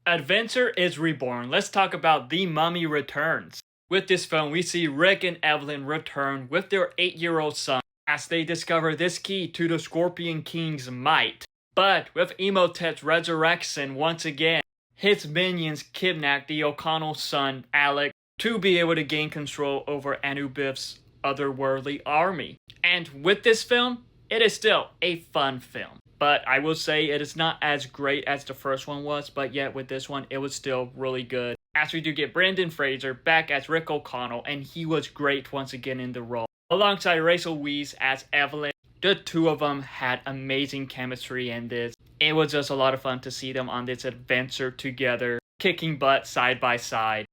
Adventure is reborn. Let's talk about The Mummy Returns. With this film, we see Rick and Evelyn return with their 8-year-old son as they discover this key to the Scorpion King's might. But with Imhotep's resurrection once again, his minions kidnap the O'Connell's son, Alec, to be able to gain control over Anubis' otherworldly army. And with this film, it is still a fun film. But I will say it is not as great as the first one was, but yet with this one, it was still really good. As we do get Brendan Fraser back as Rick O'Connell, and he was great once again in the role. Alongside Rachel Weisz as Evelyn, the two of them had amazing chemistry in this. It was just a lot of fun to see them on this adventure together, kicking butt side by side.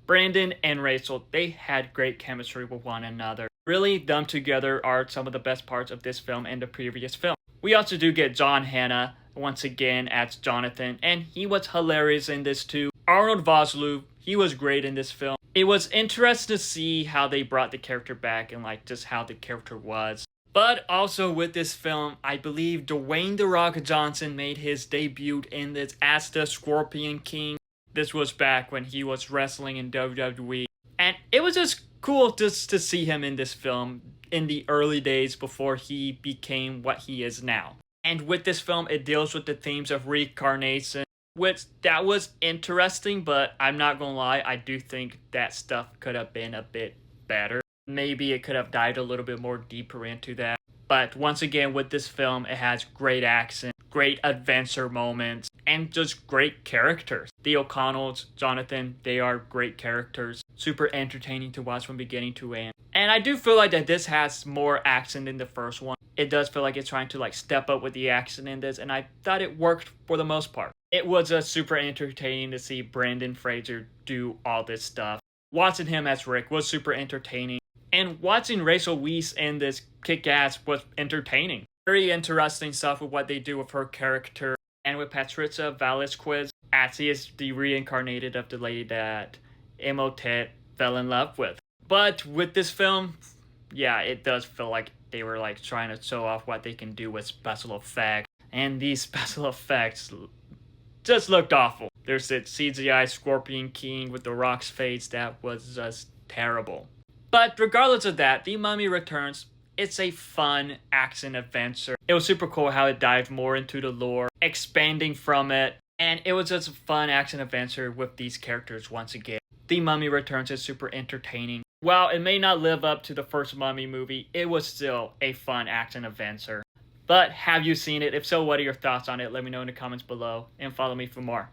Brandon and Rachel, they had great chemistry with one another. Really, them together are some of the best parts of this film and the previous film. We also do get John Hannah once again as Jonathan, and he was hilarious in this too. Arnold Vosloo, he was great in this film. It was interesting to see how they brought the character back and like just how the character was. But also with this film, I believe Dwayne "The Rock" Johnson made his debut in this as the Scorpion King. This was back when he was wrestling in WWE. And it was just cool just to see him in this film in the early days before he became what he is now. And with this film, it deals with the themes of reincarnation, which that was interesting, but I'm not gonna lie, I do think that stuff could have been a bit better. Maybe it could have dived a little bit more deeper into that. But once again, with this film, it has great action, great adventure moments, and just great characters. The O'Connells, Jonathan, they are great characters. Super entertaining to watch from beginning to end. And I do feel like that this has more action than the first one. It does feel like it's trying to like step up with the action in this, and I thought it worked for the most part. It was just super entertaining to see Brendan Fraser do all this stuff. Watching him as Rick was super entertaining. And watching Rachel Weisz in this kick-ass was entertaining. Very interesting stuff with what they do with her character. And with Patricia Velasquez, as he is the reincarnated of the lady that Imhotep fell in love with. But with this film, yeah, it does feel like they were like trying to show off what they can do with special effects. And these special effects just looked awful. There's that CGI Scorpion King with the Rock's face that was just terrible. But regardless of that, The Mummy Returns, it's a fun action adventure. It was super cool how it dived more into the lore, expanding from it, and it was just a fun action adventure with these characters once again. The Mummy Returns is super entertaining. While it may not live up to the first Mummy movie, it was still a fun action adventure. But have you seen it? If so, what are your thoughts on it? Let me know in the comments below, and follow me for more.